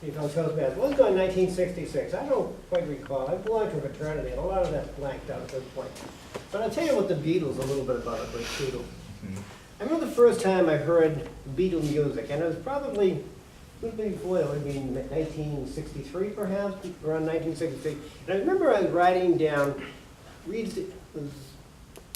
Because it was going 1966. I don't quite recall. I belonged to a fraternity, and a lot of that's blanked out at this point. But I'll tell you what the Beatles, a little bit about it, with Beatles. I remember the first time I heard Beatle music, and it was probably, before, it would be 1963 perhaps, around 1963. And I remember I was riding down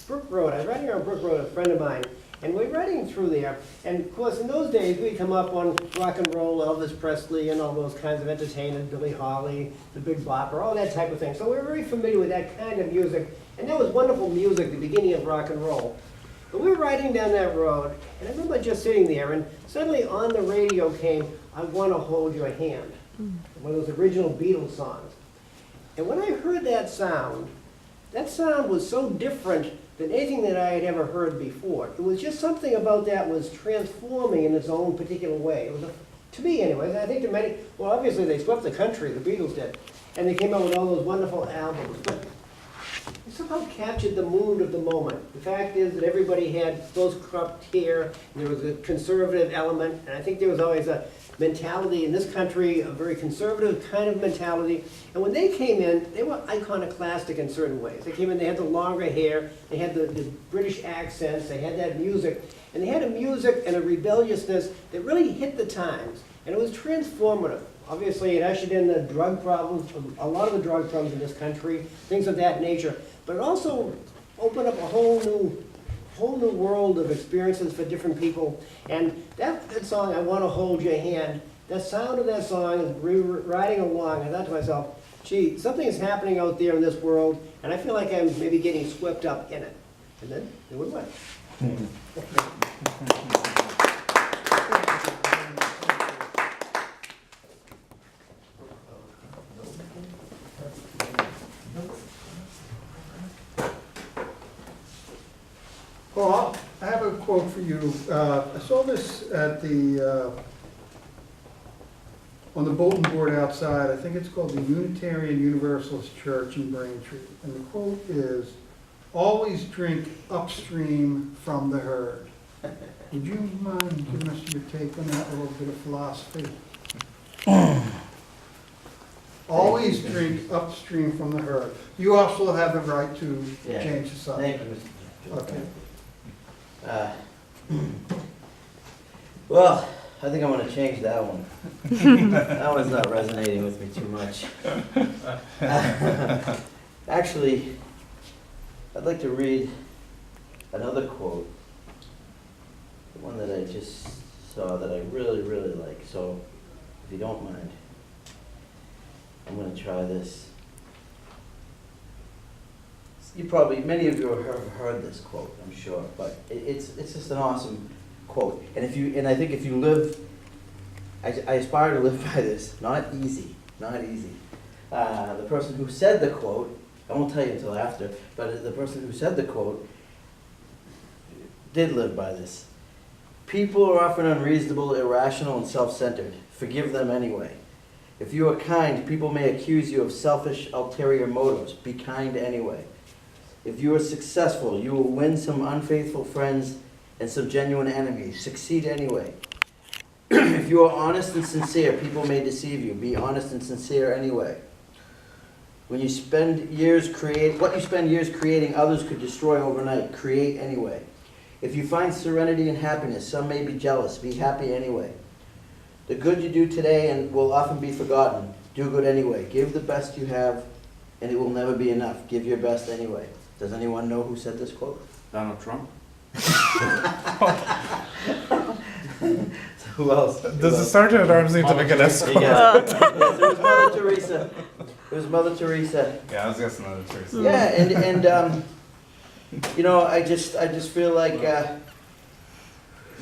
Brook Road. I was riding around Brook Road with a friend of mine, and we were riding through there. And of course, in those days, we'd come up on rock and roll, Elvis Presley, and all those kinds of entertainers, Billie Holiday, the Big Bopper, all that type of thing. So we were very familiar with that kind of music. And that was wonderful music, the beginning of rock and roll. But we were riding down that road, and I remember just sitting there, and suddenly on the radio came, "I Want to Hold Your Hand," one of those original Beatles songs. And when I heard that sound was so different than anything that I had ever heard before. It was just something about that was transforming in its own particular way. It was, to me anyways, and I think to many, well, obviously they swept the country, the Beatles did, and they came out with all those wonderful albums. But it somehow captured the mood of the moment. The fact is that everybody had close cropped hair, and there was a conservative element, and I think there was always a mentality in this country, a very conservative kind of mentality. And when they came in, they were iconoclastic in certain ways. They came in, they had the longer hair, they had the British accents, they had that music, and they had a music and a rebelliousness that really hit the times, and it was transformative. Obviously, it ushered in the drug problems, a lot of the drug problems in this country, things of that nature, but it also opened up a whole new world of experiences for different people. And that song, "I Want to Hold Your Hand," the sound of that song is riding along. I thought to myself, gee, something is happening out there in this world, and I feel like I'm maybe getting swept up in it. And then it we went. Paul, I have a quote for you. I saw this at on the bulletin board outside. I think it's called the Unitarian Universalist Church in Braintree. And the quote is, "Always drink upstream from the herd." Would you mind giving us your take on that, a little bit of philosophy? Always drink upstream from the herd. You also have the right to change the subject. Thank you, Mr. Okay. Well, I think I'm going to change that one. That one's not resonating with me too much. Actually, I'd like to read another quote, the one that I just saw that I really, really like. So, if you don't mind, I'm going to try this. Many of you have heard this quote, I'm sure, but it's just an awesome quote. And I think if you live, I aspire to live by this. Not easy. The person who said the quote, I won't tell you until after, but the person who said the quote did live by this. People are often unreasonable, irrational, and self-centered. Forgive them anyway. If you are kind, people may accuse you of selfish, ulterior motives. Be kind anyway. If you are successful, you will win some unfaithful friends and some genuine enemies. Succeed anyway. If you are honest and sincere, people may deceive you. Be honest and sincere anyway. What you spend years creating, others could destroy overnight. Create anyway. If you find serenity and happiness, some may be jealous. Be happy anyway. The good you do today and will often be forgotten. Do good anyway. Give the best you have, and it will never be enough. Give your best anyway. Does anyone know who said this quote? Donald Trump? Who else? Does the sergeant at arms need to make an escort? Yes, it was Mother Teresa. It was Mother Teresa. Yeah, I was guessing Mother Teresa. Yeah, and you know, I just feel like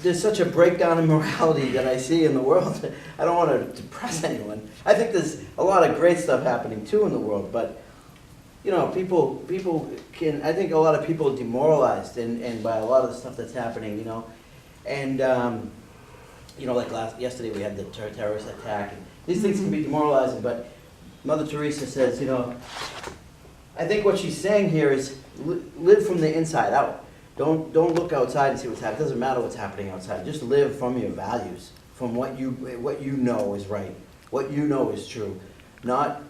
there's such a breakdown in morality that I see in the world. I don't want to depress anyone. I think there's a lot of great stuff happening too in the world, but you know, people can. I think a lot of people are demoralized and by a lot of the stuff that's happening. You know, and you know, like yesterday we had the terrorist attack, and these things can be demoralizing. But Mother Teresa says, you know, I think what she's saying here is live from the inside out. Don't look outside and see what's happening. It doesn't matter what's happening outside. Just live from your values, from what you know is right. what you know is true, not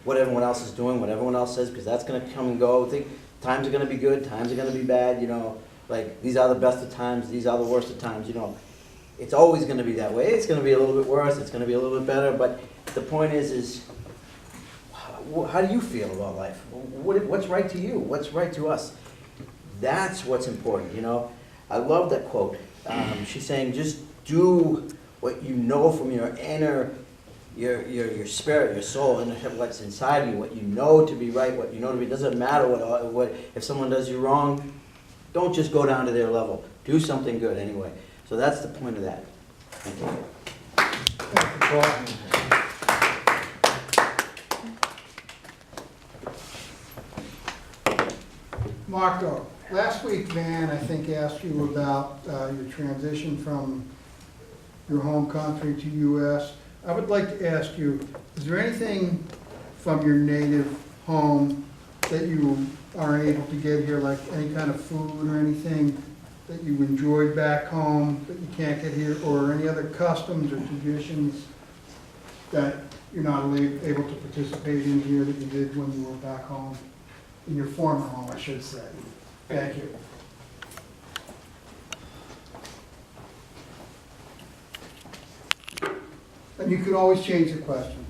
what everyone else is doing, what everyone else says, because that's gonna come and go. Think times are gonna be good, times are gonna be bad, you know, like these are the best of times, these are the worst of times, you know. It's always gonna be that way. It's gonna be a little bit worse, it's gonna be a little bit better, but the point is how do you feel about life? What's right to you? What's right to us? That's what's important, you know? I love that quote. She's saying, just do what you know from your inner, your spirit, your soul, and what's inside you, what you know to be right, what you know to be, doesn't matter what if someone does you wrong, don't just go down to their level. Do something good anyway. So that's the point of that. Thank you. Thank you, Paul. Marco, last week Van, I think, asked you about your transition from your home country to U.S. I would like to ask you, is there anything from your native home that you aren't able to get here, like any kind of food or anything that you enjoyed back home that you can't get here, or any other customs or traditions that you're not able to participate in here that you did when you were back home? In your former home, I should say. Thank you. And you could always change the question.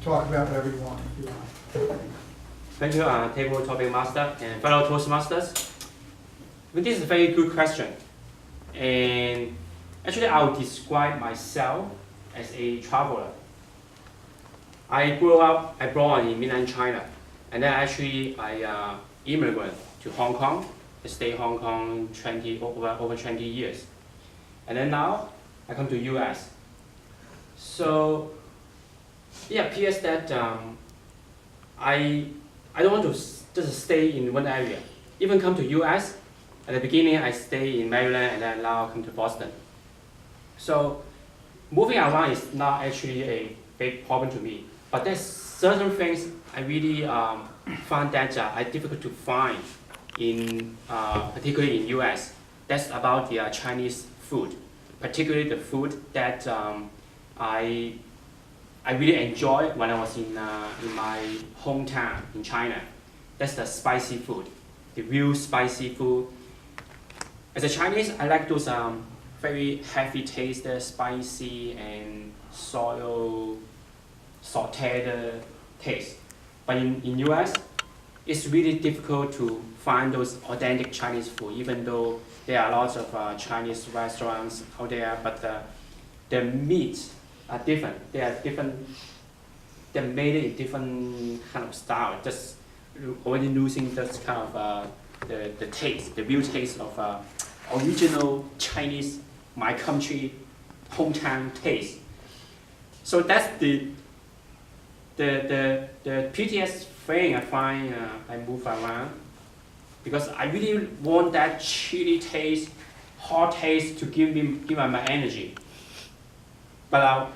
Talk about whatever you want if you want. Thank you, Table Topic Master and fellow Toastmasters. This is a very good question. And actually, I'll describe myself as a traveler. I brought in mainland China. And then actually, I immigrated to Hong Kong. I stayed in Hong Kong over 20 years. And then now, I come to US. So, it appears that I don't want to just stay in one area. Even come to US, at the beginning I stay in Maryland and then now I come to Boston. So, moving around is not actually a big problem to me. But there's certain things I really find that are difficult to find in, particularly in US. That's about the Chinese food, particularly the food that I really enjoyed when I was in my hometown in China. That's the spicy food, the real spicy food. As a Chinese, I like those very heavy taste, spicy and sauteed taste. But in US, it's really difficult to find those authentic Chinese food, even though there are lots of Chinese restaurants out there, but the meats are different. They are different. They're made in different kind of style, just already losing this kind of the taste, the real taste of original Chinese, my country, hometown taste. So that's the prettiest thing I find I move around, because I really want that chili taste, hot taste to give me my energy. But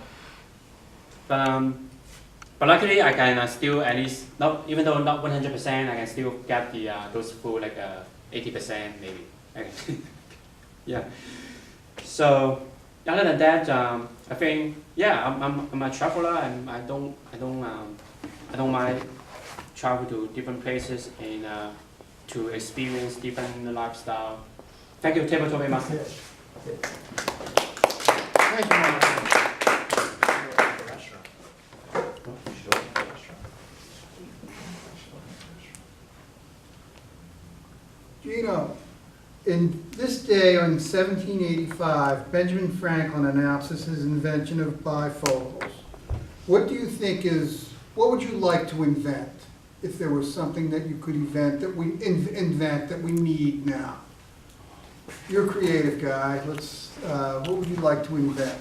luckily I can still at least, not even though not 100%, I can still get the those food like 80% maybe. Okay. Yeah. So other than that, I think I'm a traveler and I don't mind travel to different places and to experience different lifestyle. Thank you, Tabletop Master. Thank you, Marco. Gino, in this day on 1785, Benjamin Franklin announces his invention of bifocals. What do you think what would you like to invent if there was something that you could invent that we need now? You're a creative guy. What would you like to invent?